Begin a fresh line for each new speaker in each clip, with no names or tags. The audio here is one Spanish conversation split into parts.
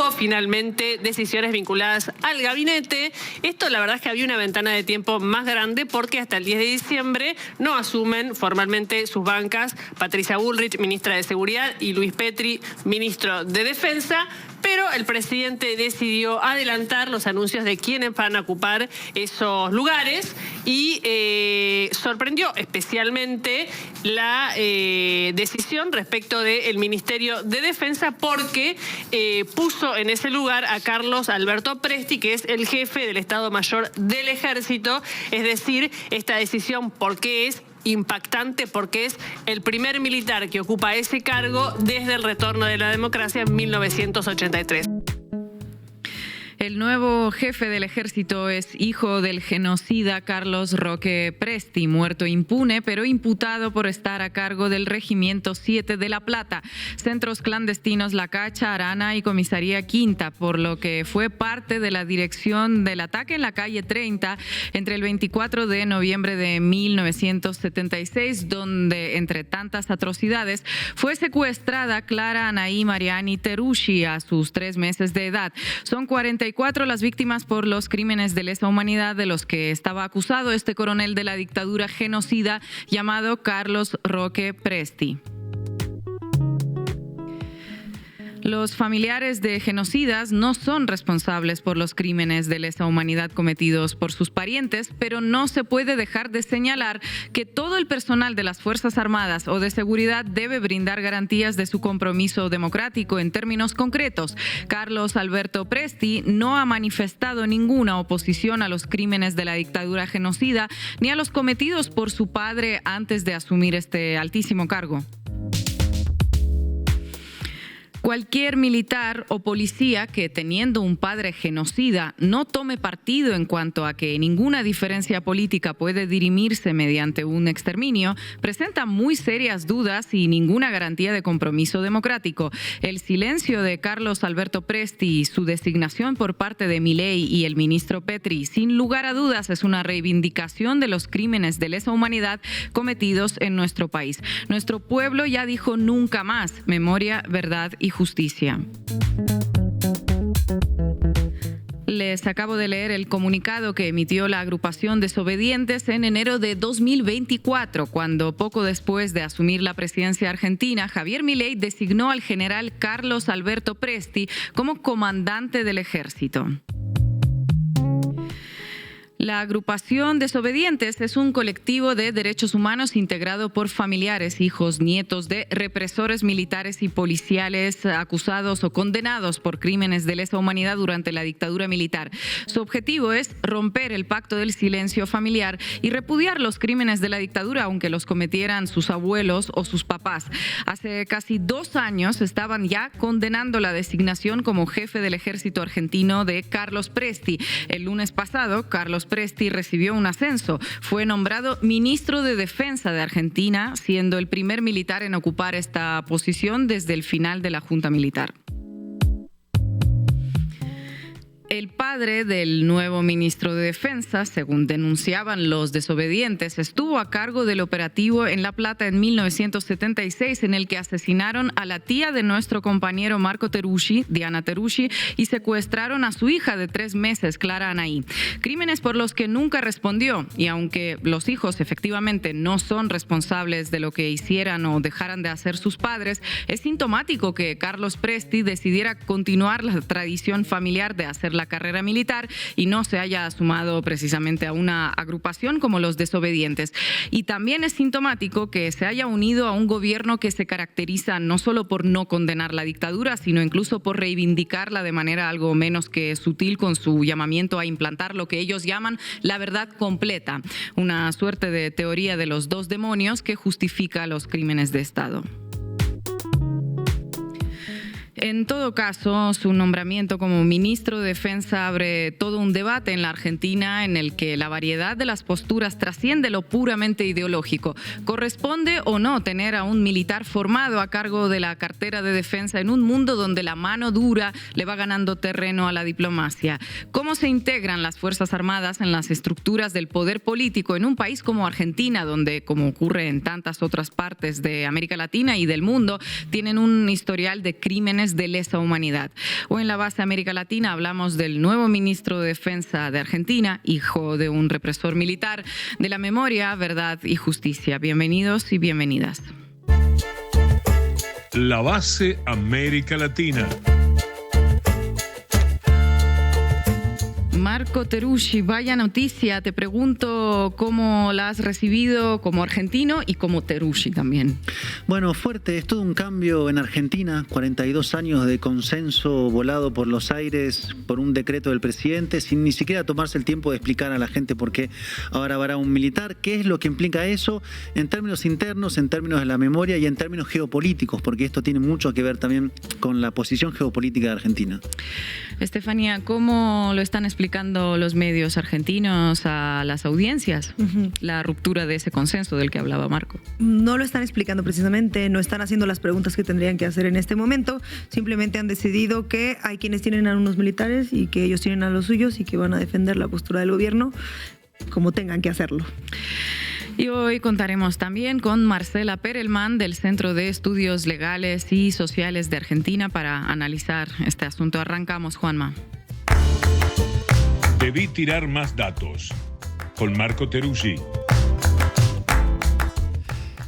hubo finalmente decisiones vinculadas al gabinete. Esto la verdad es que había una ventana de tiempo más grande porque hasta el 10 de diciembre no asumen formalmente sus bancas Patricia Bullrich, ministra de Seguridad, y Luis Petri, ministro de Defensa. Pero el presidente decidió adelantar los anuncios de quiénes van a ocupar esos lugares y sorprendió especialmente la decisión respecto del Ministerio de Defensa porque puso en ese lugar a Carlos Alberto Presti, que es el jefe del Estado Mayor del Ejército. Es decir, esta decisión, ¿por qué es impactante? Porque es el primer militar que ocupa ese cargo desde el retorno de la democracia en 1983.
El nuevo jefe del ejército es hijo del genocida Carlos Roque Presti, muerto impune, pero imputado por estar a cargo del Regimiento 7 de La Plata, centros clandestinos La Cacha, Arana y Comisaría Quinta, por lo que fue parte de la dirección del ataque en la calle 30 entre el 24 de noviembre de 1976, donde, entre tantas atrocidades, fue secuestrada Clara Anaí Mariani Terusci a sus 3 meses de edad. Son 44 las víctimas por los crímenes de lesa humanidad de los que estaba acusado este coronel de la dictadura genocida llamado Carlos Roque Presti. Los familiares de genocidas no son responsables por los crímenes de lesa humanidad cometidos por sus parientes, pero no se puede dejar de señalar que todo el personal de las Fuerzas Armadas o de seguridad debe brindar garantías de su compromiso democrático en términos concretos. Carlos Alberto Presti no ha manifestado ninguna oposición a los crímenes de la dictadura genocida ni a los cometidos por su padre antes de asumir este altísimo cargo. Cualquier militar o policía que, teniendo un padre genocida, no tome partido en cuanto a que ninguna diferencia política puede dirimirse mediante un exterminio, presenta muy serias dudas y ninguna garantía de compromiso democrático. El silencio de Carlos Alberto Presti y su designación por parte de Milei y el ministro Petri, sin lugar a dudas, es una reivindicación de los crímenes de lesa humanidad cometidos en nuestro país. Nuestro pueblo ya dijo nunca más: memoria, verdad y justicia. Les acabo de leer el comunicado que emitió la agrupación Desobedientes en enero de 2024, cuando poco después de asumir la presidencia argentina, Javier Milei designó al general Carlos Alberto Presti como comandante del ejército. La agrupación Desobedientes es un colectivo de derechos humanos integrado por familiares, hijos, nietos de represores militares y policiales acusados o condenados por crímenes de lesa humanidad durante la dictadura militar. Su objetivo es romper el pacto del silencio familiar y repudiar los crímenes de la dictadura, aunque los cometieran sus abuelos o sus papás. Hace casi 2 años estaban ya condenando la designación como jefe del ejército argentino de Carlos Presti. El lunes pasado, Carlos Presti recibió un ascenso. Fue nombrado ministro de Defensa de Argentina, siendo el primer militar en ocupar esta posición desde el final de la Junta Militar. El padre del nuevo ministro de Defensa, según denunciaban los desobedientes, estuvo a cargo del operativo en La Plata en 1976, en el que asesinaron a la tía de nuestro compañero Marco Terusci, Diana Terusci, y secuestraron a su hija de 3 meses, Clara Anaí. Crímenes por los que nunca respondió, y aunque los hijos efectivamente no son responsables de lo que hicieran o dejaran de hacer sus padres, es sintomático que Carlos Presti decidiera continuar la tradición familiar de hacer la carrera militar y no se haya sumado precisamente a una agrupación como los Desobedientes. Y también es sintomático que se haya unido a un gobierno que se caracteriza no solo por no condenar la dictadura, sino incluso por reivindicarla de manera algo menos que sutil con su llamamiento a implantar lo que ellos llaman la verdad completa, una suerte de teoría de los 2 demonios que justifica los crímenes de Estado. En todo caso, su nombramiento como ministro de Defensa abre todo un debate en la Argentina en el que la variedad de las posturas trasciende lo puramente ideológico. ¿Corresponde o no tener a un militar formado a cargo de la cartera de defensa en un mundo donde la mano dura le va ganando terreno a la diplomacia? ¿Cómo se integran las Fuerzas Armadas en las estructuras del poder político en un país como Argentina, donde, como ocurre en tantas otras partes de América Latina y del mundo, tienen un historial de crímenes crímenes de lesa humanidad. Hoy en la base América Latina hablamos del nuevo ministro de Defensa de Argentina, hijo de un represor militar, de la memoria, verdad y justicia. Bienvenidos y bienvenidas.
La base América Latina.
Marco Teruggi, vaya noticia. Te pregunto cómo la has recibido como argentino y como Teruggi también.
Bueno, fuerte, es todo un cambio en Argentina. 42 años de consenso volado por los aires por un decreto del presidente, sin ni siquiera tomarse el tiempo de explicar a la gente por qué ahora habrá un militar. ¿Qué es lo que implica eso en términos internos, en términos de la memoria y en términos geopolíticos? Porque esto tiene mucho que ver también con la posición geopolítica de Argentina.
Estefanía, ¿cómo lo están explicando los medios argentinos a las audiencias? La ruptura de ese consenso del que hablaba Marco.
No lo están explicando precisamente, no están haciendo las preguntas que tendrían que hacer en este momento. Simplemente han decidido que hay quienes tienen a unos militares y que ellos tienen a los suyos y que van a defender la postura del gobierno como tengan que hacerlo.
Y hoy contaremos también con Marcela Perelman del Centro de Estudios Legales y Sociales de Argentina para analizar este asunto. Arrancamos, Juanma.
Debí tirar más datos. Con Marco Teruggi.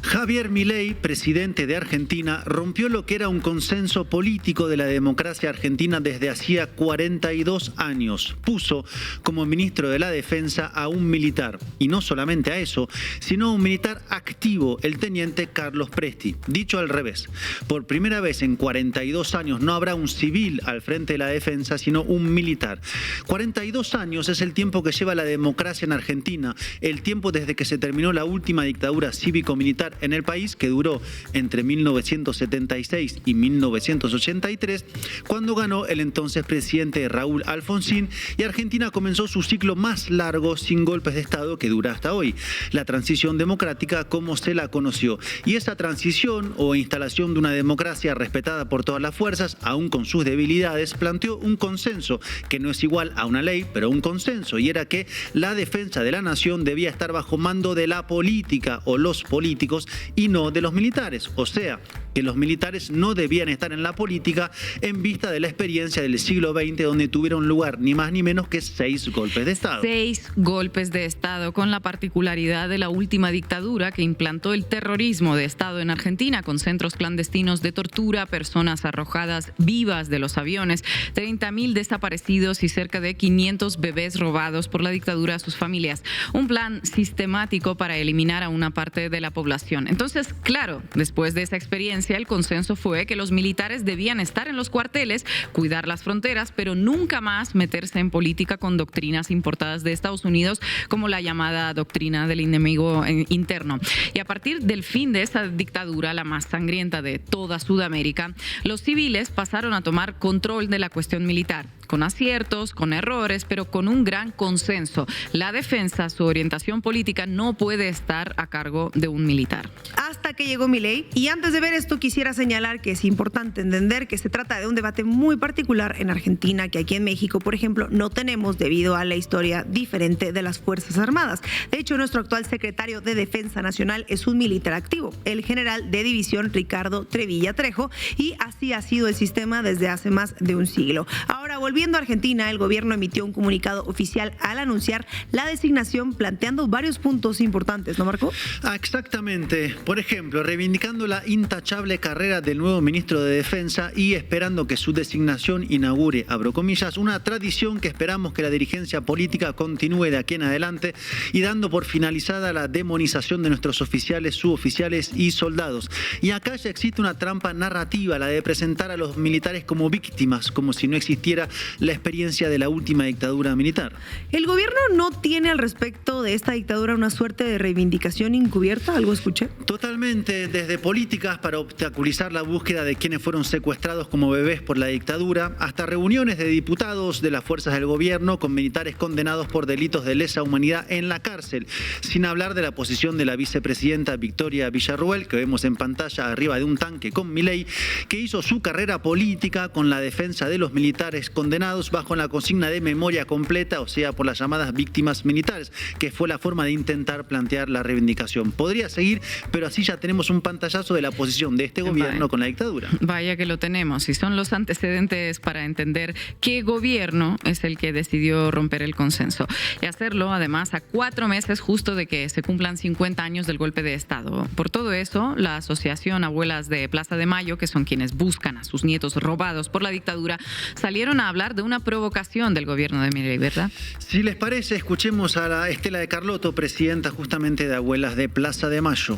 Javier Milei, presidente de Argentina, rompió lo que era un consenso político de la democracia argentina desde hacía 42 años. Puso como ministro de la Defensa a un militar, y no solamente a eso, sino a un militar activo, el teniente Carlos Presti. Dicho al revés, por primera vez en 42 años no habrá un civil al frente de la defensa, sino un militar. 42 años es el tiempo que lleva la democracia en Argentina, el tiempo desde que se terminó la última dictadura cívico-militar en el país, que duró entre 1976 y 1983, cuando ganó el entonces presidente Raúl Alfonsín, y Argentina comenzó su ciclo más largo sin golpes de Estado que dura hasta hoy, la transición democrática como se la conoció. Y esa transición o instalación de una democracia respetada por todas las fuerzas, aún con sus debilidades, planteó un consenso que no es igual a una ley, pero un consenso, y era que la defensa de la nación debía estar bajo mando de la política o los políticos y no de los militares, o sea, que los militares no debían estar en la política en vista de la experiencia del siglo XX, donde tuvieron lugar ni más ni menos que 6 golpes de Estado.
6 golpes de Estado, con la particularidad de la última dictadura que implantó el terrorismo de Estado en Argentina, con centros clandestinos de tortura, personas arrojadas vivas de los aviones, 30.000 desaparecidos y cerca de 500 bebés robados por la dictadura a sus familias. Un plan sistemático para eliminar a una parte de la población. Entonces, claro, después de esa experiencia, el consenso fue que los militares debían estar en los cuarteles, cuidar las fronteras, pero nunca más meterse en política con doctrinas importadas de Estados Unidos, como la llamada doctrina del enemigo interno. Y a partir del fin de esa dictadura, la más sangrienta de toda Sudamérica, los civiles pasaron a tomar control de la cuestión militar, con aciertos, con errores, pero con un gran consenso. La defensa, su orientación política, no puede estar a cargo de un militar.
Hasta que llegó Milei, y antes de ver esto quisiera señalar que es importante entender que se trata de un debate muy particular en Argentina, que aquí en México, por ejemplo, no tenemos debido a la historia diferente de las Fuerzas Armadas. De hecho, nuestro actual secretario de Defensa Nacional es un militar activo, el general de división Ricardo Trevilla Trejo, y así ha sido el sistema desde hace más de un siglo. Ahora, volviendo a Argentina, el gobierno emitió un comunicado oficial al anunciar la designación, planteando varios puntos importantes, ¿no, Marco?
Exactamente. Por ejemplo, reivindicando la intachable carrera del nuevo ministro de Defensa y esperando que su designación inaugure, abro comillas, una tradición que esperamos que la dirigencia política continúe de aquí en adelante, y dando por finalizada la demonización de nuestros oficiales, suboficiales y soldados. Y acá ya existe una trampa narrativa, la de presentar a los militares como víctimas, como si no existiera la experiencia de la última dictadura militar.
¿El gobierno no tiene al respecto de esta dictadura una suerte de reivindicación encubierta? ¿Algo escuché?
Totalmente, desde políticas para obstaculizar la búsqueda de quienes fueron secuestrados como bebés por la dictadura, hasta reuniones de diputados de las fuerzas del gobierno con militares condenados por delitos de lesa humanidad en la cárcel, sin hablar de la posición de la vicepresidenta Victoria Villarruel, que vemos en pantalla arriba de un tanque con Milei, que hizo su carrera política con la defensa de los militares condenados bajo la consigna de memoria completa, o sea, por las llamadas víctimas militares, que fue la forma de intentar plantear la reivindicación. Podría seguir, pero así ya tenemos un pantallazo de la posición de este gobierno con la dictadura.
Vaya que lo tenemos, y son los antecedentes para entender qué gobierno es el que decidió romper el consenso. Y hacerlo, además, a 4 meses justo de que se cumplan 50 años del golpe de Estado. Por todo eso, la Asociación Abuelas de Plaza de Mayo, que son quienes buscan a sus nietos robados por la dictadura, salieron a hablar de una provocación del gobierno de Milei, ¿verdad?
Si les parece, escuchemos a la Estela de Carlotto, presidenta justamente de Abuelas de Plaza de Mayo.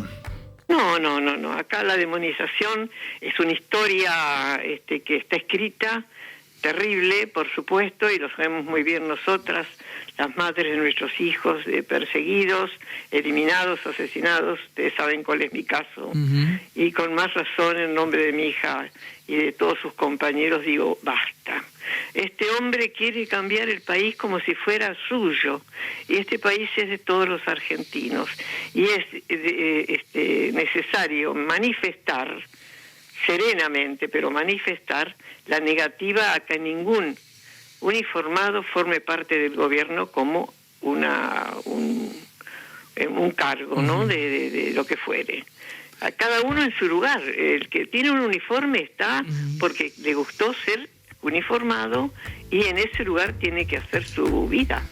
No. Acá la demonización es una historia que está escrita, terrible, por supuesto, y lo sabemos muy bien nosotras, las madres de nuestros hijos perseguidos, eliminados, asesinados. Ustedes saben cuál es mi caso. Y con más razón, en nombre de mi hija y de todos sus compañeros, digo, basta. Este hombre quiere cambiar el país como si fuera suyo, y este país es de todos los argentinos, y es necesario manifestar serenamente, pero manifestar la negativa a que ningún uniformado forme parte del gobierno como un cargo, ¿no? de lo que fuere. A cada uno en su lugar. El que tiene un uniforme está porque le gustó ser uniformado, y en ese lugar tiene que hacer su vida.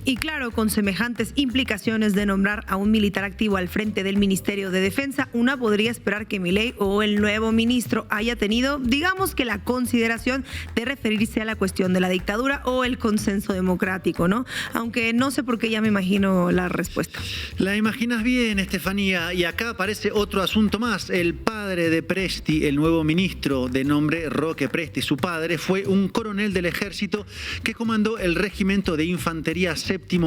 Y claro, con semejantes implicaciones de nombrar a un militar activo al frente del Ministerio de Defensa, una podría esperar que Milei o el nuevo ministro haya tenido, digamos que la consideración de referirse a la cuestión de la dictadura o el consenso democrático, ¿no? Aunque no sé por qué ya me imagino la respuesta.
La imaginas bien, Estefanía, y acá aparece otro asunto más. El padre de Presti, el nuevo ministro de nombre Roque Presti, su padre, fue un coronel del ejército que comandó el regimiento de infantería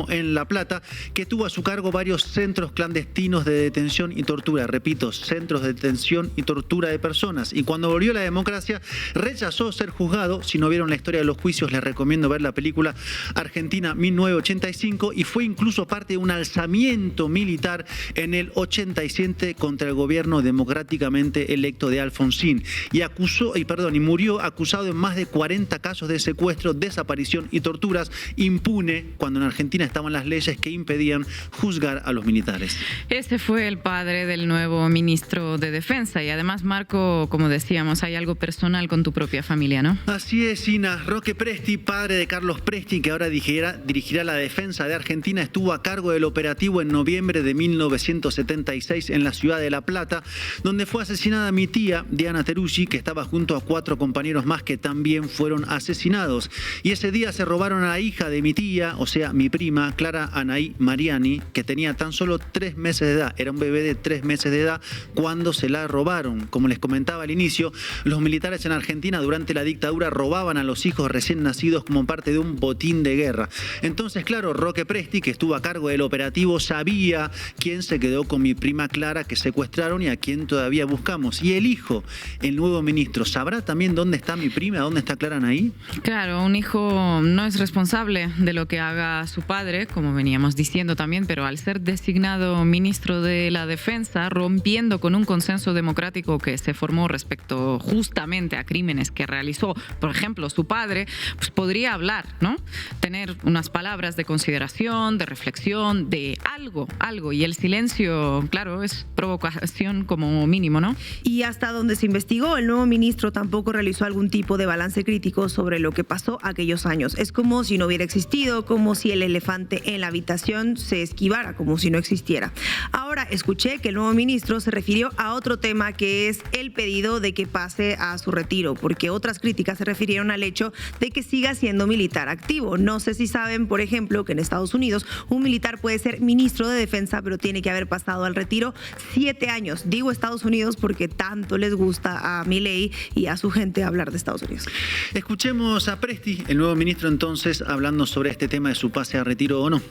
en La Plata, que tuvo a su cargo varios centros clandestinos de detención y tortura. Repito, centros de detención y tortura de personas. Y cuando volvió la democracia, rechazó ser juzgado. Si no vieron la historia de los juicios, les recomiendo ver la película Argentina 1985, y fue incluso parte de un alzamiento militar en el 87 contra el gobierno democráticamente electo de Alfonsín. Y murió acusado en más de 40 casos de secuestro, desaparición y torturas, impune cuando en Argentina estaban las leyes que impedían juzgar a los militares.
Ese fue el padre del nuevo ministro de Defensa. Y además, Marco, como decíamos, hay algo personal con tu propia familia, ¿no?
Así es, Ina. Roque Presti, padre de Carlos Presti, que ahora dirigirá la defensa de Argentina, estuvo a cargo del operativo en noviembre de 1976 en la ciudad de La Plata, donde fue asesinada mi tía, Diana Teruggi, que estaba junto a 4 compañeros más que también fueron asesinados. Y ese día se robaron a la hija de mi tía, o sea, mi prima, Clara Anaí Mariani, que tenía tan solo 3 meses de edad. Era un bebé de 3 meses de edad cuando se la robaron. Como les comentaba al inicio, los militares en Argentina durante la dictadura robaban a los hijos recién nacidos como parte de un botín de guerra. Entonces, claro, Roque Presti, que estuvo a cargo del operativo, sabía quién se quedó con mi prima Clara, que secuestraron, y a quién todavía buscamos. Y el hijo, el nuevo ministro, ¿sabrá también dónde está mi prima, dónde está Clara Anaí?
Claro, un hijo no es responsable de lo que haga su padre, como veníamos diciendo también, pero al ser designado ministro de la Defensa, rompiendo con un consenso democrático que se formó respecto justamente a crímenes que realizó, por ejemplo, su padre, pues podría hablar, ¿no? Tener unas palabras de consideración, de reflexión, de algo. Y el silencio, claro, es provocación como mínimo, ¿no?
Y hasta donde se investigó, el nuevo ministro tampoco realizó algún tipo de balance crítico sobre lo que pasó aquellos años. Es como si no hubiera existido, como si el elefante en la habitación se esquivara, como si no existiera. Ahora, escuché que el nuevo ministro se refirió a otro tema, que es el pedido de que pase a su retiro, porque otras críticas se refirieron al hecho de que siga siendo militar activo. No sé si saben, por ejemplo, que en Estados Unidos un militar puede ser ministro de defensa, pero tiene que haber pasado al retiro 7 años. Digo Estados Unidos porque tanto les gusta a Milei y a su gente hablar de Estados Unidos.
Escuchemos a Presti, el nuevo ministro, entonces, hablando sobre este tema de su pase a retiro o no.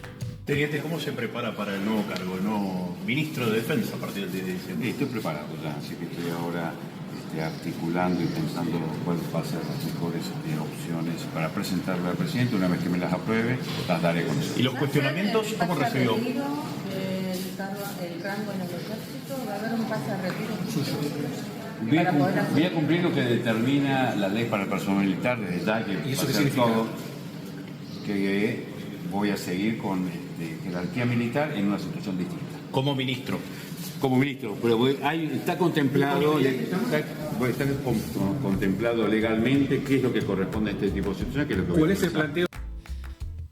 Teniente, ¿cómo se prepara para el nuevo cargo, el nuevo ministro de Defensa a partir del 10 de diciembre?
Estoy preparado ya, así que estoy ahora articulando y pensando cuáles van a ser las mejores opciones para presentarle al presidente. Una vez que me las apruebe, las daré a conocer.
¿Y los cuestionamientos cómo recibió?
El rango en el ejército, va a haber un pase a retiro.
Voy a cumplir lo que determina la ley para el personal militar, desde ya que
¿Y eso
va a
qué
ser
significa?
todo, que voy a seguir con jerarquía militar en una situación distinta.
Como ministro.
Como ministro, pero está contemplado, contemplado legalmente qué es lo que corresponde a este tipo de situaciones, que es lo que voy a
¿Cuál es el
realizar.
planteo?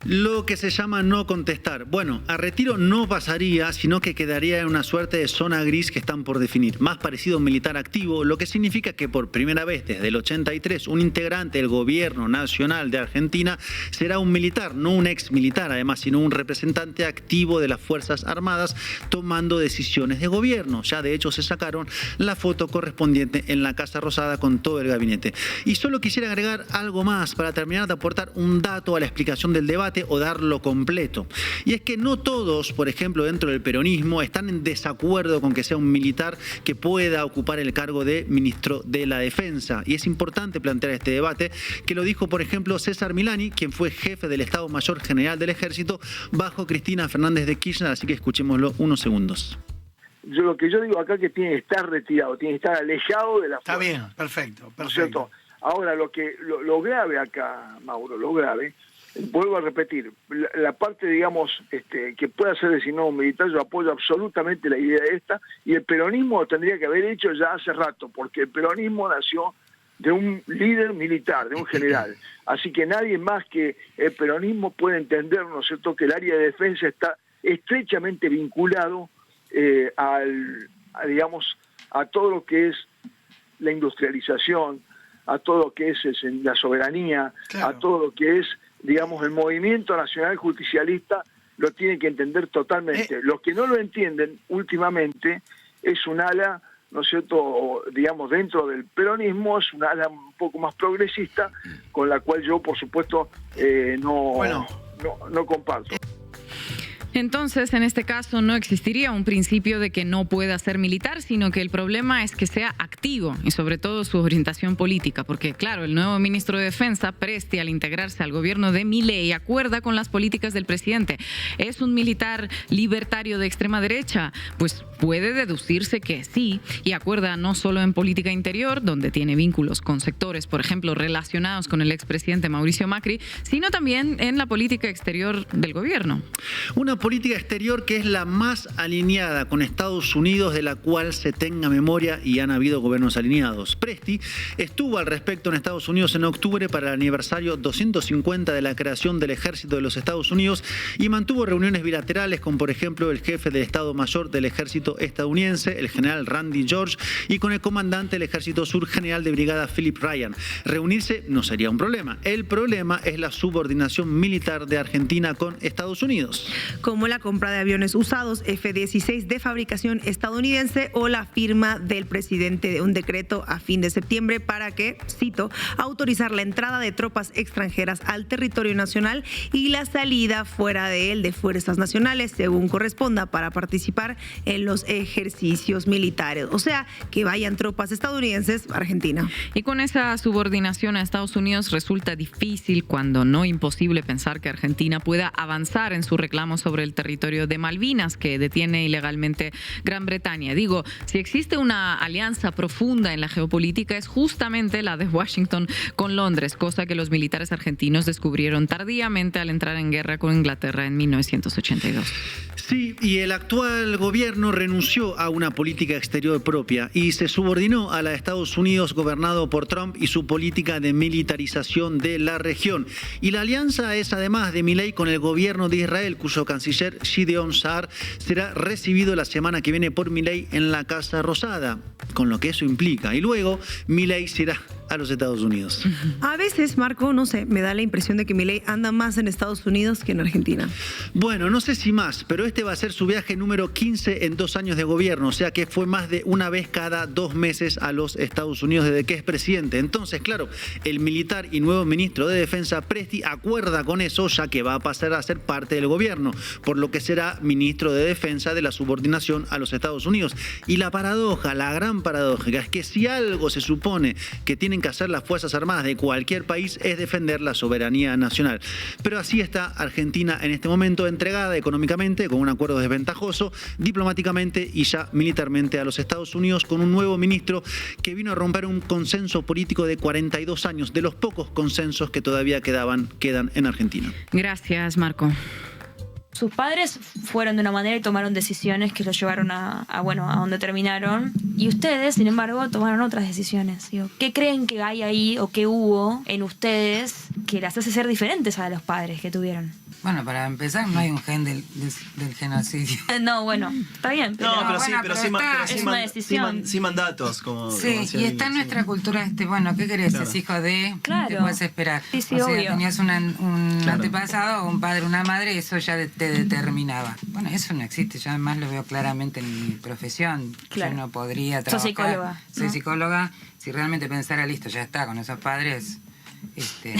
Lo que se llama no contestar. Bueno, a retiro no pasaría, sino que quedaría en una suerte de zona gris que están por definir, más parecido a un militar activo, lo que significa que por primera vez desde el 83 un integrante del gobierno nacional de Argentina será un militar, no un ex militar además, sino un representante activo de las Fuerzas Armadas tomando decisiones de gobierno. Ya de hecho se sacaron la foto correspondiente en la Casa Rosada con todo el gabinete. Y solo quisiera agregar algo más para terminar de aportar un dato a la explicación del debate o darlo completo. Y es que no todos, por ejemplo, dentro del peronismo, están en desacuerdo con que sea un militar que pueda ocupar el cargo de ministro de la Defensa. Y es importante plantear este debate, que lo dijo, por ejemplo, César Milani, quien fue jefe del Estado Mayor General del Ejército bajo Cristina Fernández de Kirchner, así que escuchémoslo unos segundos.
Lo que yo digo acá es que tiene que estar retirado, tiene que estar alejado de la fuerza.
Está bien, perfecto,
¿No es cierto? Ahora, lo grave acá, Mauro, lo grave, vuelvo a repetir, la parte, digamos, que pueda ser designado un militar, yo apoyo absolutamente la idea esta, y el peronismo lo tendría que haber hecho ya hace rato, porque el peronismo nació de un líder militar, de un general. Así que nadie más que el peronismo puede entender, ¿no es cierto?, que el área de defensa está estrechamente vinculado digamos, a todo lo que es la industrialización, a todo lo que es la soberanía, claro, a todo lo que es, digamos, el movimiento nacional justicialista, lo tienen que entender totalmente. Los que no lo entienden últimamente es un ala, ¿no es cierto?, digamos, dentro del peronismo, es un ala un poco más progresista, con la cual yo, por supuesto, no comparto.
Entonces, en este caso, no existiría un principio de que no pueda ser militar, sino que el problema es que sea activo y sobre todo su orientación política, porque claro, el nuevo ministro de Defensa, Presti, al integrarse al gobierno de Milei, acuerda con las políticas del presidente. ¿Es un militar libertario de extrema derecha? Pues puede deducirse que sí, y acuerda no solo en política interior, donde tiene vínculos con sectores, por ejemplo, relacionados con el expresidente Mauricio Macri, sino también en la política exterior del gobierno.
Una política exterior que es la más alineada con Estados Unidos de la cual se tenga memoria, y han habido gobiernos alineados. Presti estuvo al respecto en Estados Unidos en octubre para el aniversario 250 de la creación del Ejército de los Estados Unidos y mantuvo reuniones bilaterales con, por ejemplo, el jefe del Estado Mayor del Ejército estadounidense, el general Randy George, y con el comandante del Ejército Sur, general de brigada Philip Ryan. Reunirse no sería un problema. El problema es la subordinación militar de Argentina con Estados Unidos.
Como la compra de aviones usados F-16 de fabricación estadounidense o la firma del presidente de un decreto a fin de septiembre para que, cito, autorizar la entrada de tropas extranjeras al territorio nacional y la salida fuera de él de fuerzas nacionales, según corresponda, para participar en los ejercicios militares. O sea, que vayan tropas estadounidenses a Argentina.
Y con esa subordinación a Estados Unidos resulta difícil, cuando no imposible, pensar que Argentina pueda avanzar en su reclamo sobre el territorio de Malvinas que detiene ilegalmente Gran Bretaña. Digo, si existe una alianza profunda en la geopolítica es justamente la de Washington con Londres, cosa que los militares argentinos descubrieron tardíamente al entrar en guerra con Inglaterra en 1982.
Sí, y el actual gobierno renunció a una política exterior propia y se subordinó a la de Estados Unidos, gobernado por Trump, y su política de militarización de la región. Y la alianza es además de Milei con el gobierno de Israel, cuyo canciller Gideon Sa'ar será recibido la semana que viene por Milei en la Casa Rosada, con lo que eso implica. Y luego Milei se irá a los Estados Unidos.
A veces, Marco, no sé, me da la impresión de que Milei anda más en Estados Unidos que en Argentina.
Bueno, no sé si más, pero este va a ser su viaje número 15 en 2 años de gobierno, o sea que fue más de una vez cada 2 meses a los Estados Unidos desde que es presidente. Entonces, claro, el militar y nuevo ministro de Defensa, Presti, acuerda con eso, ya que va a pasar a ser parte del gobierno, por lo que será ministro de Defensa de la subordinación a los Estados Unidos. Y la paradoja, la gran paradoja, es que si algo se supone que tienen tienen que hacer las Fuerzas Armadas de cualquier país es defender la soberanía nacional. Pero así está Argentina en este momento, entregada económicamente, con un acuerdo desventajoso, diplomáticamente y ya militarmente a los Estados Unidos, con un nuevo ministro que vino a romper un consenso político de 42 años, de los pocos consensos que todavía quedan en Argentina.
Gracias, Marco.
Sus padres fueron de una manera y tomaron decisiones que los llevaron a donde terminaron. Y ustedes, sin embargo, tomaron otras decisiones. Digo, ¿qué creen que hay ahí o qué hubo en ustedes que las hace ser diferentes a los padres que tuvieron?
Bueno, para empezar, no hay un gen del genocidio.
No, bueno, está bien.
Pero,
es una decisión.
Sin mandatos, como
y está en nuestra cultura, bueno, ¿qué querés?
Claro.
Es hijo de...
Claro.
Te puedes esperar.
Sí,
o sea,
obvio.
tenías un
Claro.
antepasado, un padre, una madre, eso ya te determinaba. Bueno, eso no existe, yo además lo veo claramente en mi profesión.
Claro.
Yo no podría trabajar.
Sos psicóloga,
Soy
¿no?
psicóloga. Si realmente pensara, listo, ya está, con esos padres...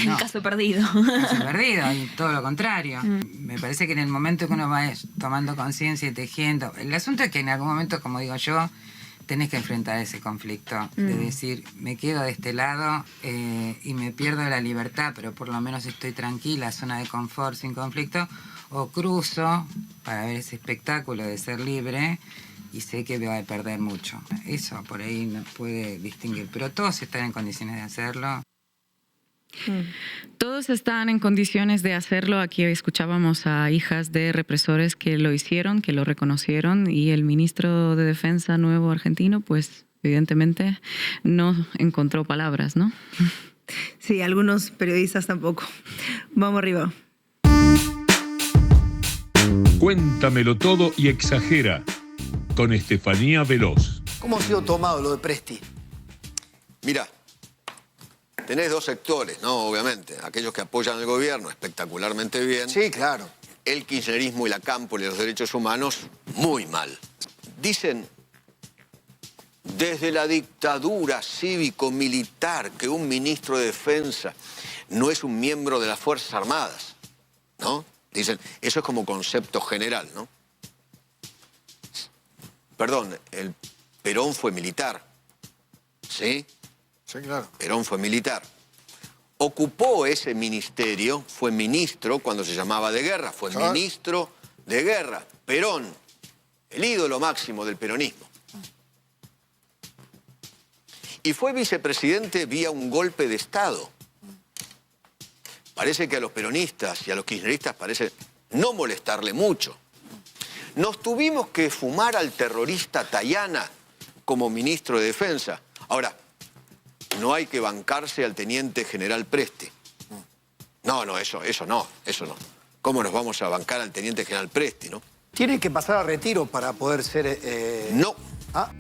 no.
Caso perdido.
Caso perdido, y todo lo contrario. Me parece que en el momento que uno va tomando conciencia y tejiendo, el asunto es que en algún momento, como digo yo, tenés que enfrentar ese conflicto de decir, me quedo de este lado y me pierdo la libertad, pero por lo menos estoy tranquila, zona de confort, sin conflicto, o cruzo para ver ese espectáculo de ser libre y sé que voy a perder mucho. Eso por ahí no puede distinguir, pero todos están en condiciones de hacerlo.
Todos están en condiciones de hacerlo. Aquí escuchábamos a hijas de represores que lo hicieron, que lo reconocieron, y el ministro de Defensa nuevo argentino, pues evidentemente no encontró palabras, ¿no?
Sí, algunos periodistas tampoco. Vamos arriba.
Cuéntamelo todo y exagera, con Estefanía Veloz.
¿Cómo ha sido tomado lo de Presti?
Mira, tenés dos sectores, ¿no? Obviamente. Aquellos que apoyan al gobierno espectacularmente bien.
Sí, claro.
El kirchnerismo y la cámpora y los derechos humanos, muy mal. Dicen, desde la dictadura cívico-militar, que un ministro de Defensa no es un miembro de las Fuerzas Armadas, ¿no? Dicen, eso es como concepto general, ¿no? Perdón, el Perón fue militar, ¿sí?
Sí, claro.
Perón fue militar. Ocupó ese ministerio, fue ministro cuando se llamaba de guerra, fue ministro de guerra. Perón, el ídolo máximo del peronismo. Y fue vicepresidente vía un golpe de Estado. Parece que a los peronistas y a los kirchneristas parece no molestarle mucho. Nos tuvimos que fumar al terrorista Tayana como ministro de Defensa. Ahora, no hay que bancarse al teniente general Presti. No, eso no. ¿Cómo nos vamos a bancar al teniente general Presti, no?
¿Tiene que pasar a retiro para poder ser...?
No.
¿Ah?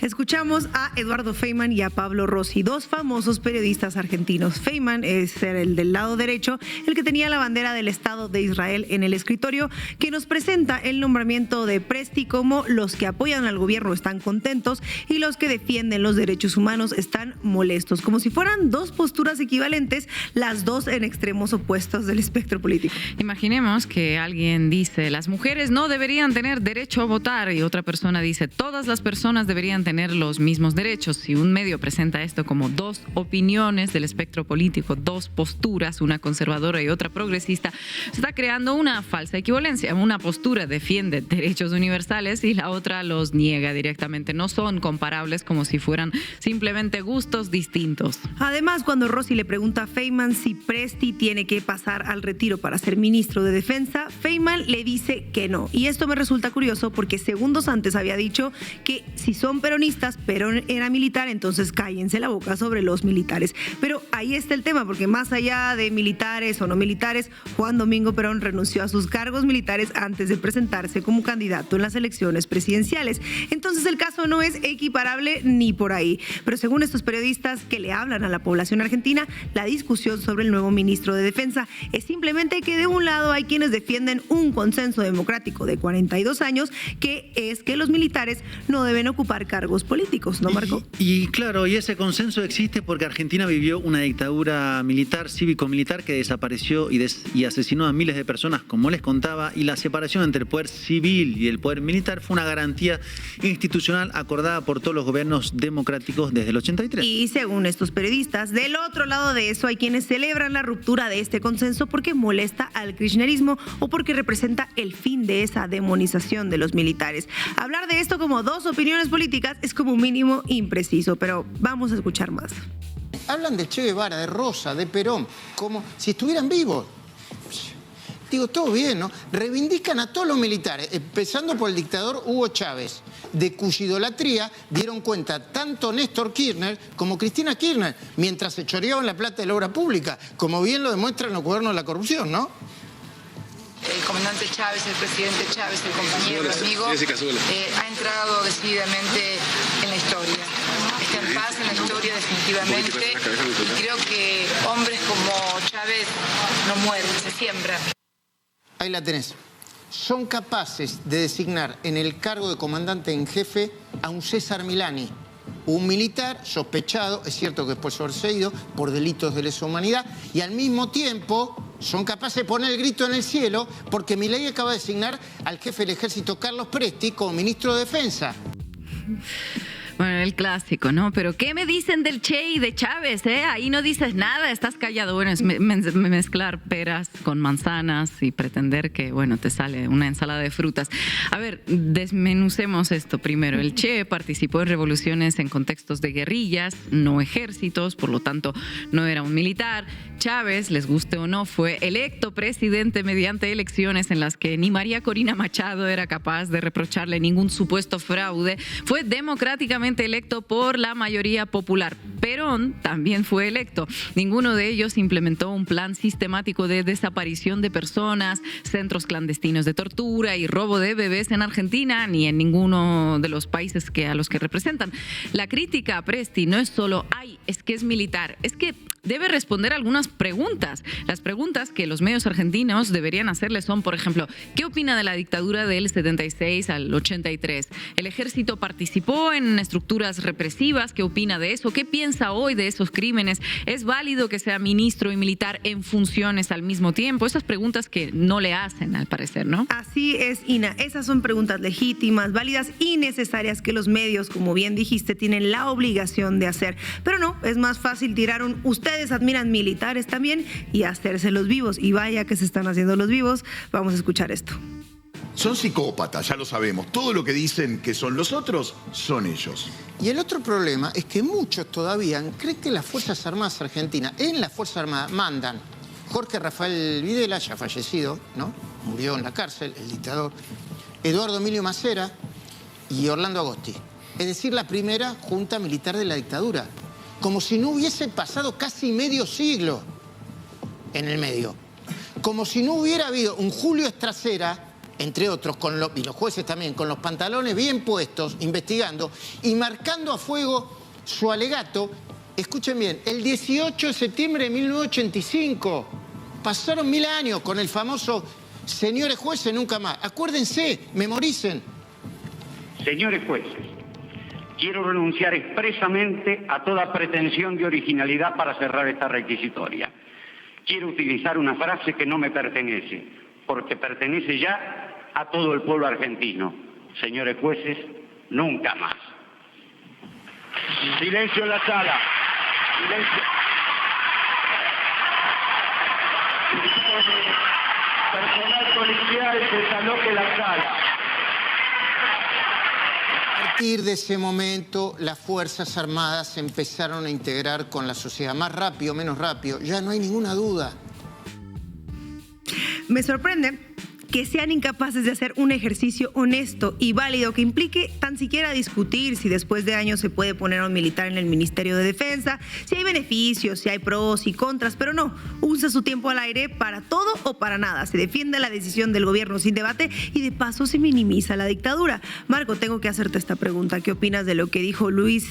Escuchamos a Eduardo Feynman y a Pablo Rossi, dos famosos periodistas argentinos. Feynman es el del lado derecho, el que tenía la bandera del Estado de Israel en el escritorio, que nos presenta el nombramiento de Presti como los que apoyan al gobierno están contentos y los que defienden los derechos humanos están molestos, como si fueran dos posturas equivalentes, las dos en extremos opuestos del espectro político.
Imaginemos que alguien dice, las mujeres no deberían tener derecho a votar, y otra persona dice, todas las personas deberían tener los mismos derechos. Si un medio presenta esto como dos opiniones del espectro político, dos posturas, una conservadora y otra progresista, se está creando una falsa equivalencia. Una postura defiende derechos universales y la otra los niega directamente. No son comparables, como si fueran simplemente gustos distintos.
Además, cuando Rossi le pregunta a Feynman si Presti tiene que pasar al retiro para ser ministro de Defensa, Feynman le dice que no. Y esto me resulta curioso porque segundos antes había dicho que si son peronistas, Perón era militar, entonces cállense la boca sobre los militares. Pero ahí está el tema, porque más allá de militares o no militares, Juan Domingo Perón renunció a sus cargos militares antes de presentarse como candidato en las elecciones presidenciales. Entonces el caso no es equiparable ni por ahí. Pero según estos periodistas que le hablan a la población argentina, la discusión sobre el nuevo ministro de Defensa es simplemente que de un lado hay quienes defienden un consenso democrático de 42 años, que es que los militares no deben ocupar cargos cargos políticos, ¿no, Marco?
Y claro, y ese consenso existe porque Argentina vivió una dictadura militar, cívico-militar, que desapareció y asesinó a miles de personas, como les contaba, y la separación entre el poder civil y el poder militar fue una garantía institucional acordada por todos los gobiernos democráticos desde el 83.
Y según estos periodistas, del otro lado de eso hay quienes celebran la ruptura de este consenso porque molesta al kirchnerismo o porque representa el fin de esa demonización de los militares. Hablar de esto como dos opiniones políticas es como mínimo impreciso, pero vamos a escuchar más.
Hablan de Che Guevara, de Rosa, de Perón, como si estuvieran vivos. Digo, todo bien, ¿no? Reivindican a todos los militares, empezando por el dictador Hugo Chávez, de cuya idolatría dieron cuenta tanto Néstor Kirchner como Cristina Kirchner, mientras se choreaban la plata de la obra pública, como bien lo demuestran los cuadernos de la corrupción, ¿no?
El comandante Chávez, el presidente Chávez, el compañero, el amigo, ha entrado decididamente en la historia. Está en paz en la historia definitivamente. Y creo que hombres como Chávez no mueren, se siembran.
Ahí la tenés. Son capaces de designar en el cargo de comandante en jefe a un César Milani, un militar sospechado, es cierto que después sobreseído, por delitos de lesa humanidad, y al mismo tiempo son capaces de poner el grito en el cielo porque Milei acaba de designar al jefe del ejército, Carlos Presti, como ministro de Defensa.
Bueno, el clásico, ¿no? Pero ¿qué me dicen del Che y de Chávez, eh? Ahí no dices nada, estás callado. Bueno, es mezclar peras con manzanas y pretender que, bueno, te sale una ensalada de frutas. A ver, desmenucemos esto primero. El Che participó en revoluciones en contextos de guerrillas, no ejércitos, por lo tanto, no era un militar. Chávez, les guste o no, fue electo presidente mediante elecciones en las que ni María Corina Machado era capaz de reprocharle ningún supuesto fraude. Fue democráticamente electo por la mayoría popular. Perón también fue electo. Ninguno de ellos implementó un plan sistemático de desaparición de personas, centros clandestinos de tortura y robo de bebés en Argentina, ni en ninguno de los países a los que representan. La crítica a Presti no es solo, es que es militar, es que debe responder algunas preguntas. Las preguntas que los medios argentinos deberían hacerle son, por ejemplo, ¿qué opina de la dictadura del 76 al 83? ¿El ejército participó en estructuras represivas? ¿Qué opina de eso? ¿Qué piensa hoy de esos crímenes? ¿Es válido que sea ministro y militar en funciones al mismo tiempo? Esas preguntas que no le hacen, al parecer, ¿no?
Así es, Ina. Esas son preguntas legítimas, válidas y necesarias que los medios, como bien dijiste, tienen la obligación de hacer. Pero no, es más fácil tirar un ustedes admiran militares también y hacerse los vivos. Y vaya que se están haciendo los vivos. Vamos a escuchar esto.
Son psicópatas, ya lo sabemos. Todo lo que dicen que son los otros, son ellos.
Y el otro problema es que muchos todavía creen que las Fuerzas Armadas Argentinas, en las Fuerzas Armadas, mandan Jorge Rafael Videla, ya fallecido, ¿no? Murió en la cárcel, el dictador, Eduardo Emilio Macera y Orlando Agosti. Es decir, la primera junta militar de la dictadura. Como si no hubiese pasado casi medio siglo en el medio. Como si no hubiera habido un Julio Estracera, entre otros, y los jueces también, con los pantalones bien puestos, investigando y marcando a fuego su alegato. Escuchen bien, el 18 de septiembre de 1985. Pasaron 1000 años con el famoso señores jueces, nunca más. Acuérdense, memoricen.
Señores jueces, quiero renunciar expresamente a toda pretensión de originalidad para cerrar esta requisitoria. Quiero utilizar una frase que no me pertenece, porque pertenece ya a todo el pueblo argentino. Señores jueces, nunca más. Silencio en la sala. Silencio. Personal policial, desaloje la sala.
A partir de ese momento, las Fuerzas Armadas se empezaron a integrar con la sociedad. Más rápido, menos rápido, ya no hay ninguna duda.
Me sorprende que sean incapaces de hacer un ejercicio honesto y válido que implique tan siquiera discutir si después de años se puede poner a un militar en el Ministerio de Defensa, si hay beneficios, si hay pros y contras, pero no, usa su tiempo al aire para todo o para nada. Se defiende la decisión del gobierno sin debate y de paso se minimiza la dictadura. Marco, tengo que hacerte esta pregunta. ¿Qué opinas de lo que dijo Luis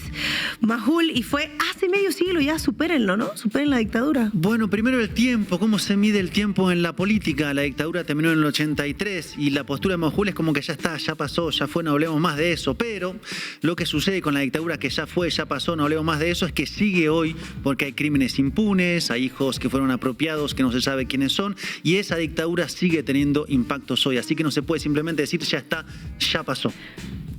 Majul? Y fue hace medio siglo ya, supérenlo, ¿no? Superen la dictadura.
Bueno, primero el tiempo, ¿cómo se mide el tiempo en la política? La dictadura terminó en el 80. 1983 y la postura de Majul es como que ya está, ya pasó, ya fue, no hablemos más de eso. Pero lo que sucede con la dictadura que ya fue, ya pasó, no hablemos más de eso, es que sigue hoy porque hay crímenes impunes, hay hijos que fueron apropiados que no se sabe quiénes son y esa dictadura sigue teniendo impactos hoy. Así que no se puede simplemente decir ya está, ya pasó.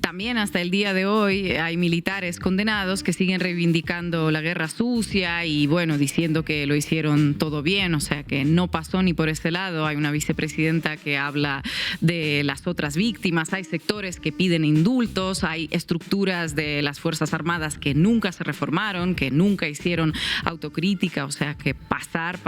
También hasta el día de hoy hay militares condenados que siguen reivindicando la guerra sucia y bueno, diciendo que lo hicieron todo bien, o sea que no pasó ni por ese lado. Hay una vicepresidenta que habla de las otras víctimas, hay sectores que piden indultos, hay estructuras de las Fuerzas Armadas que nunca se reformaron, que nunca hicieron autocrítica, o sea que pasar,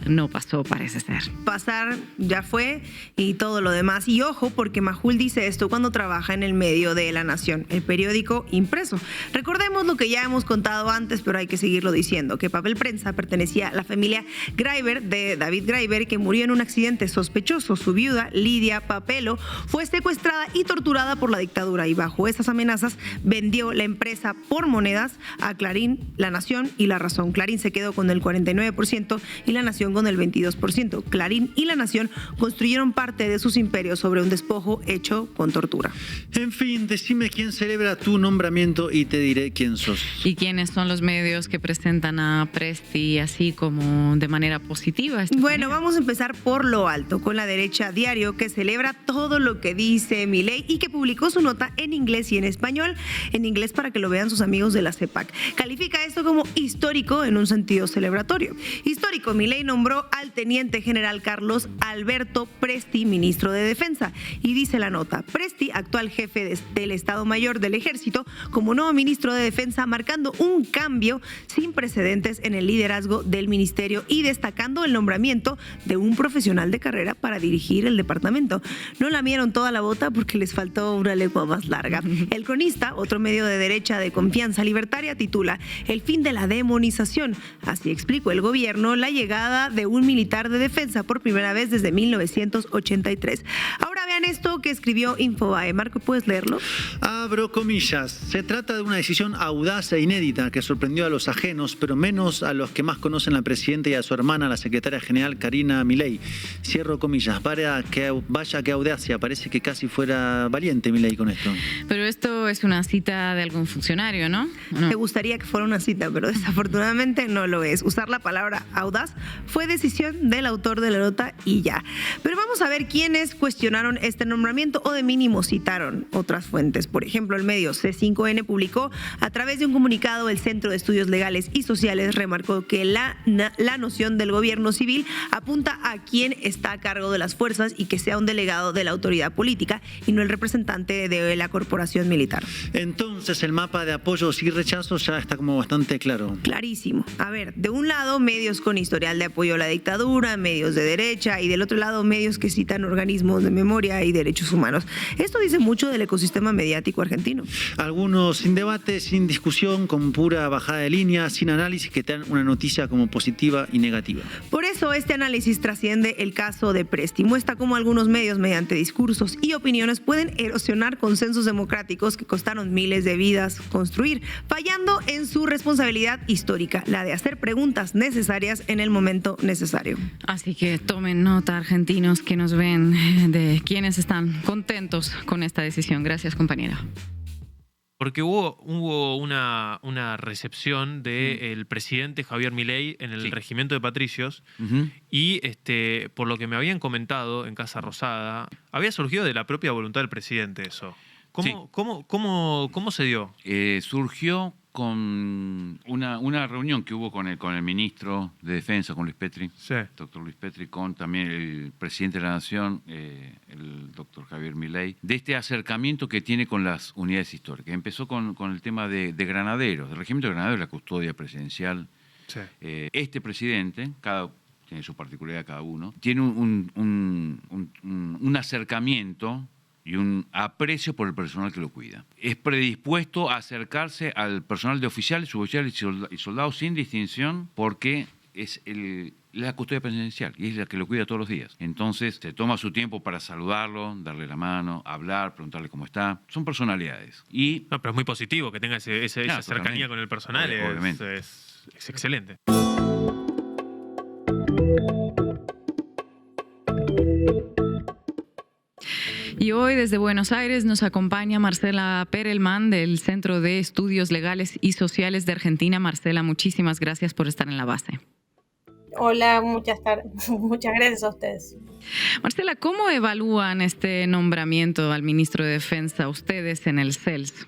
no pasó, parece ser.
Pasar ya fue y todo lo demás. Y ojo, porque Majul dice esto cuando trabaja en el medio de La Nación, el periódico impreso. Recordemos lo que ya hemos contado antes, pero hay que seguirlo diciendo, que Papel Prensa pertenecía a la familia Graeber de David Graeber, que murió en un accidente sospechoso. Su viuda, Lidia Papelo, fue secuestrada y torturada por la dictadura y bajo esas amenazas vendió la empresa por monedas a Clarín, La Nación y La Razón. Clarín se quedó con el 49% y La Nación con el 22%. Clarín y La Nación construyeron parte de sus imperios sobre un despojo hecho con tortura.
En fin, decime quién celebra tu nombramiento y te diré quién sos.
¿Y quiénes son los medios que presentan a Presti así como de manera positiva?
Bueno, vamos a empezar por lo alto, con La Derecha Diario, que celebra todo lo que dice Milei y que publicó su nota en inglés y en español. En inglés para que lo vean sus amigos de la CEPAC. Califica esto como histórico en un sentido celebratorio. Histórico, Milei nombró al teniente general Carlos Alberto Presti ministro de Defensa. Y dice la nota, Presti, actual jefe del Estado Mayor del Ejército, como nuevo ministro de Defensa, marcando un cambio sin precedentes en el liderazgo del ministerio y destacando el nombramiento de un profesional de carrera para dirigir el departamento. No lamieron toda la bota porque les faltó una lengua más larga. El Cronista, otro medio de derecha de confianza libertaria, titula El fin de la demonización. Así explicó el gobierno la llegada de un militar de defensa por primera vez desde 1983. Ahora vean esto que escribió Infobae. Marco, ¿puedes leerlo?
Abro comillas. Se trata de una decisión audaz e inédita que sorprendió a los ajenos, pero menos a los que más conocen a la presidenta y a su hermana, la secretaria general Karina Milei. Cierro comillas. Vaya que audacia. Parece que casi fuera valiente Milei con esto.
Pero esto es una cita de algún funcionario, ¿no?
Me gustaría que fuera una cita, pero desafortunadamente no lo es. Usar la palabra audaz fue decisión del autor de la nota y ya. Pero vamos a ver quiénes cuestionaron este nombramiento o de mínimo citaron otras fuentes. Por ejemplo, el medio C5N publicó a través de un comunicado: el Centro de Estudios Legales y Sociales remarcó que la noción del gobierno civil apunta a quien está a cargo de las fuerzas y que sea un delegado de la autoridad política y no el representante de la corporación militar.
Entonces el mapa de apoyos y rechazos ya está como bastante claro.
Clarísimo. A ver, de un lado medios con historial de apoyo a la dictadura, medios de derecha, y del otro lado medios que citan organismos de memoria y derechos humanos. Esto dice mucho del ecosistema mediático argentino.
Algunos sin debate, sin discusión, con pura bajada de línea, sin análisis, que te dan una noticia como positiva y negativa.
Por eso este análisis trasciende el caso de Presti. Muestra cómo algunos medios, mediante discursos y opiniones, pueden erosionar consensos democráticos que costaron miles de vidas construir, fallando en su responsabilidad histórica, la de hacer preguntas necesarias en el momento necesario.
Así que tomen nota, argentinos que nos ven, de quienes están contentos con esta decisión. Gracias, compañera.
Porque hubo una recepción del presidente Javier Milei en el regimiento de patricios y por lo que me habían comentado en Casa Rosada, había surgido de la propia voluntad del presidente eso. ¿Cómo se dio?
Surgió con una reunión que hubo con el ministro de Defensa, con Luis Petri, doctor Luis Petri, con también el presidente de la Nación, el doctor Javier Milei, de este acercamiento que tiene con las unidades históricas. Empezó con el tema de granaderos, del regimiento de granaderos, la custodia presidencial. Sí. Este presidente, tiene su particularidad cada uno, tiene un acercamiento y un aprecio por el personal que lo cuida. Es predispuesto a acercarse al personal de oficiales, suboficiales y soldados sin distinción, porque es la custodia presidencial y es la que lo cuida todos los días. Entonces se toma su tiempo para saludarlo, darle la mano, hablar, preguntarle cómo está. Son personalidades.
No, pero es muy positivo que tenga esa cercanía con el personal. Obviamente. Es excelente.
Y hoy desde Buenos Aires nos acompaña Marcela Perelman del Centro de Estudios Legales y Sociales de Argentina. Marcela, muchísimas gracias por estar en La Base.
Hola, muchas gracias a ustedes.
Marcela, ¿cómo evalúan este nombramiento al ministro de Defensa ustedes en el CELS?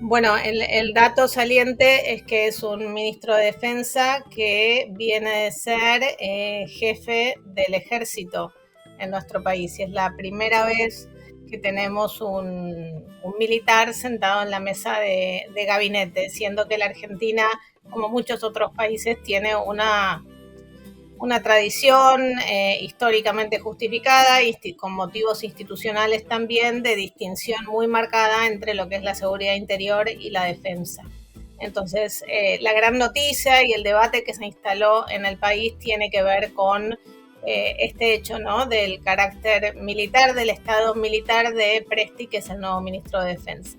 Bueno, el dato saliente es que es un ministro de Defensa que viene de ser jefe del ejército en nuestro país. Y es la primera vez que tenemos un militar sentado en la mesa de gabinete, siendo que la Argentina, como muchos otros países, tiene una tradición históricamente justificada y con motivos institucionales también de distinción muy marcada entre lo que es la seguridad interior y la defensa. Entonces, la gran noticia y el debate que se instaló en el país tiene que ver con este hecho, ¿no?, del carácter militar, del estado militar de Presti, que es el nuevo ministro de Defensa.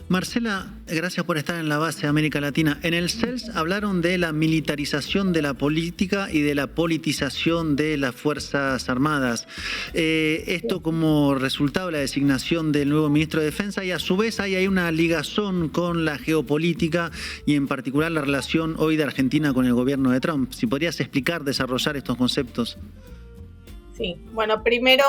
Marcela, gracias por estar en La Base de América Latina. En el CELS hablaron de la militarización de la política y de la politización de las Fuerzas Armadas. Esto como resultado de la designación del nuevo ministro de Defensa, y a su vez hay una ligazón con la geopolítica y en particular la relación hoy de Argentina con el gobierno de Trump. Si podrías explicar, desarrollar estos conceptos.
Sí, bueno, primero,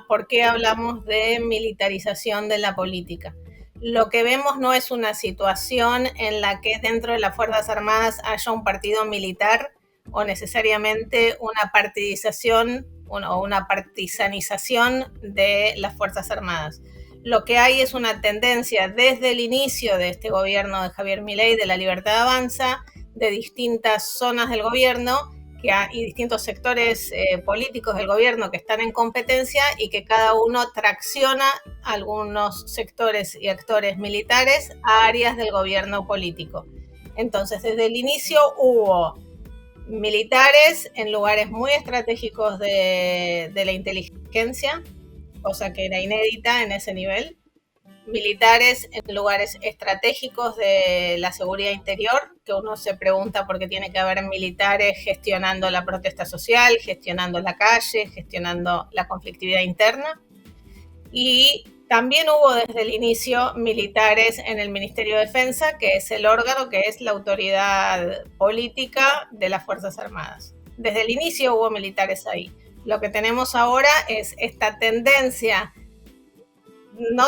¿por qué hablamos de militarización de la política? Lo que vemos no es una situación en la que dentro de las Fuerzas Armadas haya un partido militar o necesariamente una partidización o una partisanización de las Fuerzas Armadas. Lo que hay es una tendencia desde el inicio de este gobierno de Javier Milei, de La Libertad Avanza, de distintas zonas del gobierno y distintos sectores políticos del gobierno que están en competencia y que cada uno tracciona algunos sectores y actores militares a áreas del gobierno político. Entonces, desde el inicio hubo militares en lugares muy estratégicos de la inteligencia, cosa que era inédita en ese nivel. Militares en lugares estratégicos de la seguridad interior, que uno se pregunta por qué tiene que haber militares gestionando la protesta social, gestionando la calle, gestionando la conflictividad interna. Y también hubo desde el inicio militares en el Ministerio de Defensa, que es el órgano, que es la autoridad política de las Fuerzas Armadas. Desde el inicio hubo militares ahí. Lo que tenemos ahora es esta tendencia no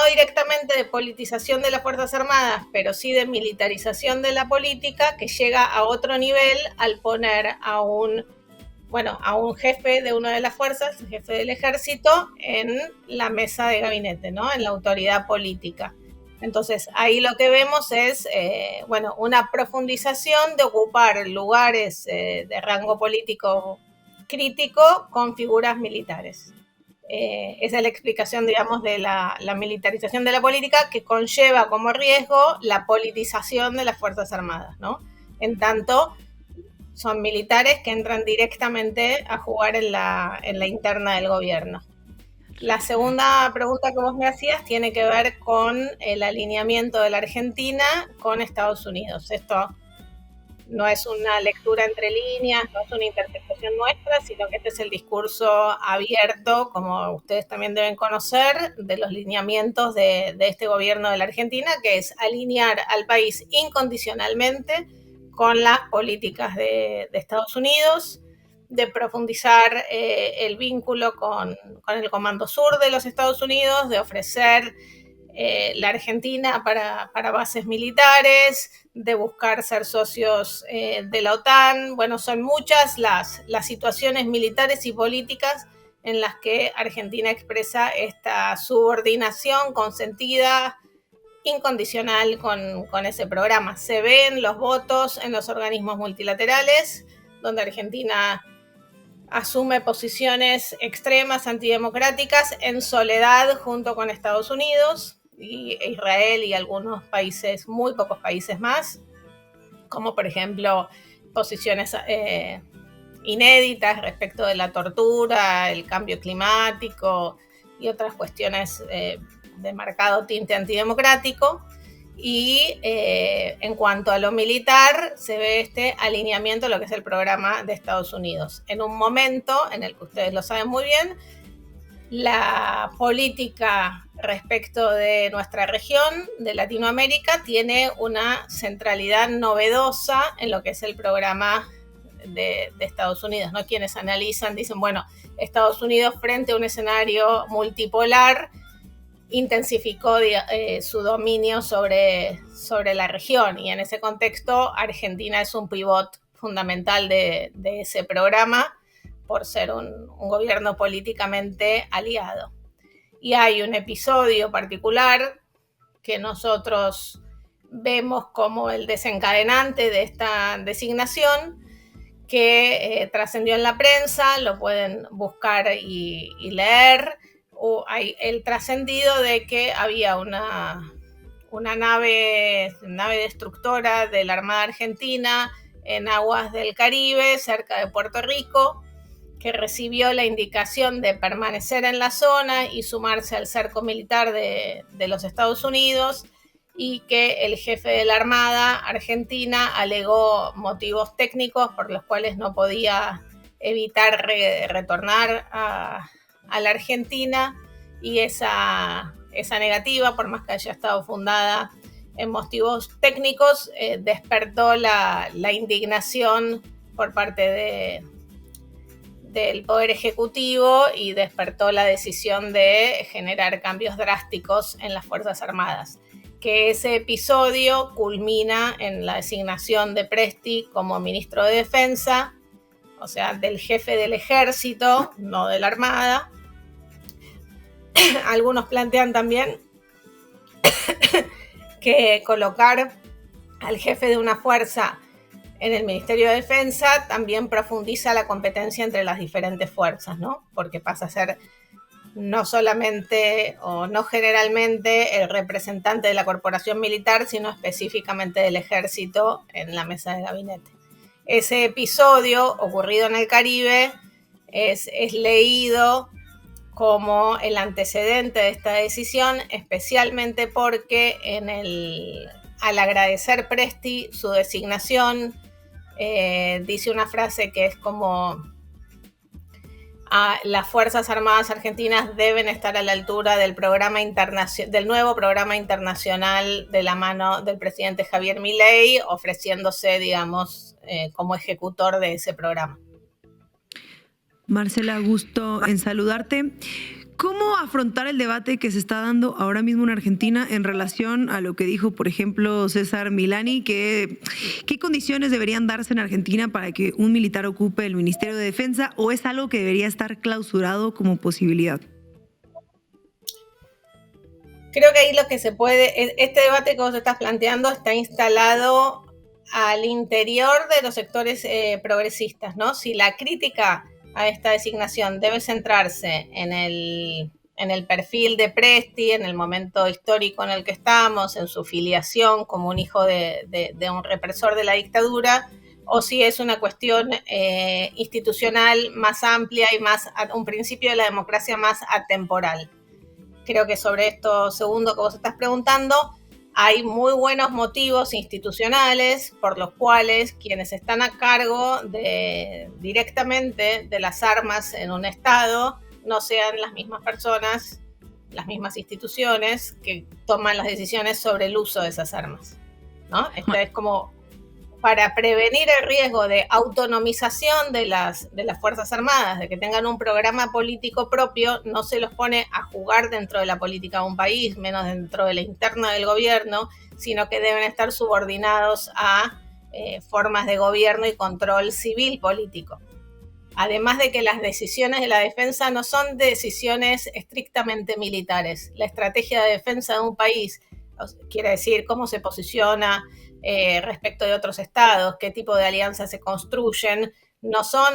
directamente de politización de las Fuerzas Armadas, pero sí de militarización de la política, que llega a otro nivel al poner a un jefe de una de las fuerzas, el jefe del ejército, en la mesa de gabinete, ¿no?, en la autoridad política. Entonces, ahí lo que vemos es una profundización de ocupar lugares de rango político crítico con figuras militares. Esa es la explicación, digamos, de la militarización de la política, que conlleva como riesgo la politización de las Fuerzas Armadas, ¿no? En tanto, son militares que entran directamente a jugar en la interna del gobierno. La segunda pregunta que vos me hacías tiene que ver con el alineamiento de la Argentina con Estados Unidos. Esto no es una lectura entre líneas, no es una interpretación nuestra, sino que este es el discurso abierto, como ustedes también deben conocer, de los lineamientos de este gobierno de la Argentina, que es alinear al país incondicionalmente con las políticas de Estados Unidos, de profundizar el vínculo con el Comando Sur de los Estados Unidos, de ofrecer la Argentina para bases militares, de buscar ser socios de la OTAN. Bueno, son muchas las situaciones militares y políticas en las que Argentina expresa esta subordinación consentida, incondicional con ese programa. Se ven los votos en los organismos multilaterales, donde Argentina asume posiciones extremas, antidemocráticas, en soledad junto con Estados Unidos y Israel y algunos países, muy pocos países más, como por ejemplo posiciones inéditas respecto de la tortura, el cambio climático y otras cuestiones de marcado tinte antidemocrático. y en cuanto a lo militar se ve este alineamiento a lo que es el programa de Estados Unidos. En un momento en el que ustedes lo saben muy bien, la política respecto de nuestra región, de Latinoamérica, tiene una centralidad novedosa en lo que es el programa de Estados Unidos, ¿no? Quienes analizan dicen, bueno, Estados Unidos frente a un escenario multipolar intensificó su dominio sobre la región, y en ese contexto Argentina es un pivot fundamental de ese programa por ser un gobierno políticamente aliado. Y hay un episodio particular que nosotros vemos como el desencadenante de esta designación, que trascendió en la prensa, lo pueden buscar y leer. Hay el trascendido de que había una nave destructora de la Armada Argentina en aguas del Caribe, cerca de Puerto Rico, que recibió la indicación de permanecer en la zona y sumarse al cerco militar de los Estados Unidos, y que el jefe de la Armada Argentina alegó motivos técnicos por los cuales no podía evitar retornar a la Argentina, y esa negativa, por más que haya estado fundada en motivos técnicos, despertó la indignación por parte del Poder Ejecutivo y despertó la decisión de generar cambios drásticos en las Fuerzas Armadas. Que ese episodio culmina en la designación de Presti como ministro de Defensa, o sea, del jefe del ejército, no de la Armada. Algunos plantean también que colocar al jefe de una fuerza en el Ministerio de Defensa también profundiza la competencia entre las diferentes fuerzas, ¿no? Porque pasa a ser no solamente o no generalmente el representante de la corporación militar, sino específicamente del ejército en la mesa de gabinete. Ese episodio ocurrido en el Caribe es leído como el antecedente de esta decisión, especialmente porque al agradecer Presti su designación, dice una frase que es como: las Fuerzas Armadas Argentinas deben estar a la altura del nuevo programa internacional de la mano del presidente Javier Milei, ofreciéndose, digamos, como ejecutor de ese programa.
Marcela, gusto en saludarte. ¿Cómo afrontar el debate que se está dando ahora mismo en Argentina en relación a lo que dijo, por ejemplo, César Milani, que qué condiciones deberían darse en Argentina para que un militar ocupe el Ministerio de Defensa, o es algo que debería estar clausurado como posibilidad?
Creo que ahí lo que se puede, este debate que vos estás planteando está instalado al interior de los sectores progresistas, ¿no? Si la crítica a esta designación debe centrarse en el perfil de Presti, en el momento histórico en el que estamos, en su filiación como un hijo de un represor de la dictadura, o si es una cuestión institucional más amplia y un principio de la democracia más atemporal. Creo que sobre esto segundo que vos estás preguntando, hay muy buenos motivos institucionales por los cuales quienes están a cargo directamente de las armas en un Estado no sean las mismas personas, las mismas instituciones que toman las decisiones sobre el uso de esas armas, ¿no? Esto es como para prevenir el riesgo de autonomización de las Fuerzas Armadas, de que tengan un programa político propio, no se los pone a jugar dentro de la política de un país, menos dentro de la interna del gobierno, sino que deben estar subordinados a formas de gobierno y control civil político. Además de que las decisiones de la defensa no son decisiones estrictamente militares. La estrategia de defensa de un país quiere decir cómo se posiciona respecto de otros estados, qué tipo de alianzas se construyen, no son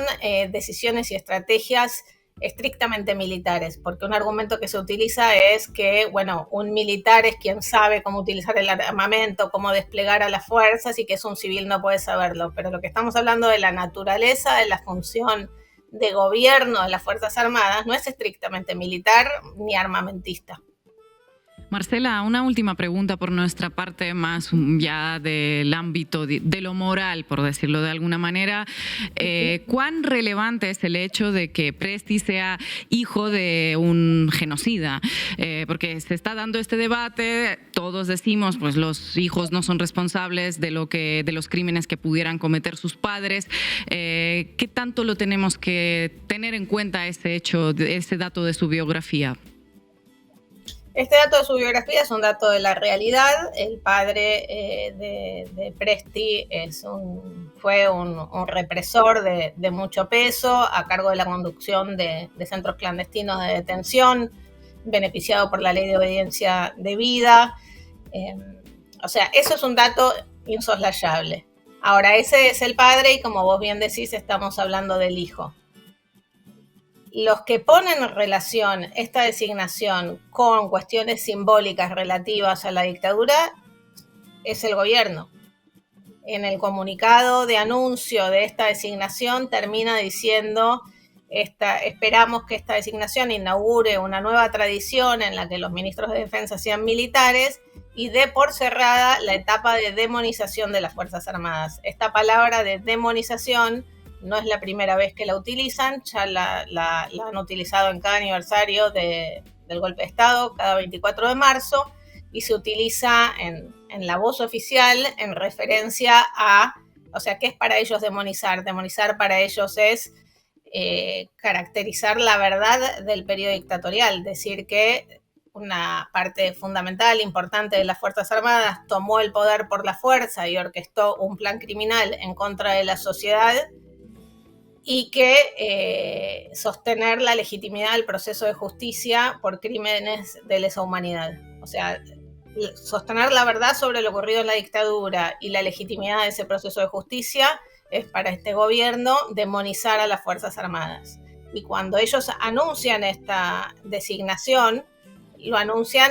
decisiones y estrategias estrictamente militares, porque un argumento que se utiliza es que, bueno, un militar es quien sabe cómo utilizar el armamento, cómo desplegar a las fuerzas, y que es un civil no puede saberlo, pero lo que estamos hablando de la naturaleza de la función de gobierno de las Fuerzas Armadas no es estrictamente militar ni armamentista.
Marcela, una última pregunta por nuestra parte, más ya del ámbito de lo moral, por decirlo de alguna manera. ¿Cuán relevante es el hecho de que Presti sea hijo de un genocida? Porque se está dando este debate, todos decimos, pues los hijos no son responsables de los crímenes que pudieran cometer sus padres. ¿Qué tanto lo tenemos que tener en cuenta ese hecho, ese dato de su biografía?
Este dato de su biografía es un dato de la realidad. El padre de Presti fue un represor de mucho peso, a cargo de la conducción de centros clandestinos de detención, beneficiado por la ley de obediencia debida. O sea, eso es un dato insoslayable. Ahora, ese es el padre y, como vos bien decís, estamos hablando del hijo. Los que ponen en relación esta designación con cuestiones simbólicas relativas a la dictadura es el gobierno. En el comunicado de anuncio de esta designación termina diciendo: esperamos que esta designación inaugure una nueva tradición en la que los ministros de defensa sean militares y dé por cerrada la etapa de demonización de las Fuerzas Armadas. Esta palabra de demonización no es la primera vez que la utilizan, ya la han utilizado en cada aniversario del golpe de Estado, cada 24 de marzo, y se utiliza en la voz oficial en referencia a, o sea, ¿qué es para ellos demonizar? Demonizar para ellos es caracterizar la verdad del periodo dictatorial, decir que una parte fundamental, importante de las Fuerzas Armadas tomó el poder por la fuerza y orquestó un plan criminal en contra de la sociedad, y que sostener la legitimidad del proceso de justicia por crímenes de lesa humanidad. O sea, sostener la verdad sobre lo ocurrido en la dictadura y la legitimidad de ese proceso de justicia es para este gobierno demonizar a las Fuerzas Armadas. Y cuando ellos anuncian esta designación, lo anuncian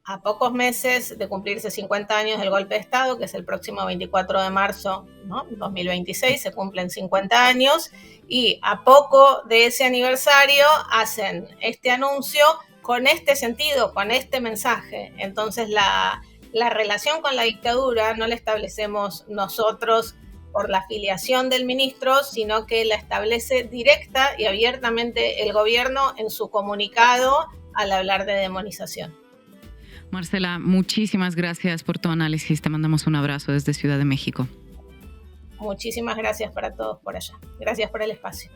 a pocos meses de cumplirse 50 años del golpe de Estado, que es el próximo 24 de marzo, ¿no? 2026, se cumplen 50 años, y a poco de ese aniversario hacen este anuncio con este sentido, con este mensaje. Entonces la relación con la dictadura no la establecemos nosotros por la afiliación del ministro, sino que la establece directa y abiertamente el gobierno en su comunicado al hablar de demonización.
Marcela, muchísimas gracias por tu análisis. Te mandamos un abrazo desde Ciudad de México.
Muchísimas gracias para todos por allá. Gracias por el espacio.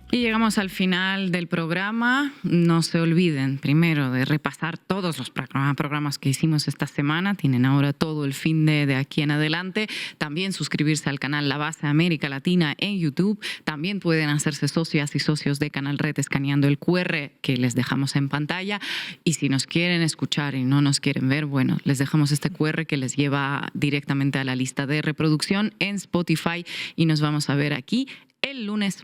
Y llegamos al final del programa. No se olviden primero de repasar todos los programas que hicimos esta semana. Tienen ahora todo el fin de aquí en adelante. También suscribirse al canal La Base América Latina en YouTube. También pueden hacerse socias y socios de Canal Red escaneando el QR que les dejamos en pantalla. Y si nos quieren escuchar y no nos quieren ver, bueno, les dejamos este QR que les lleva directamente a la lista de reproducción en Spotify y nos vamos a ver aquí el lunes.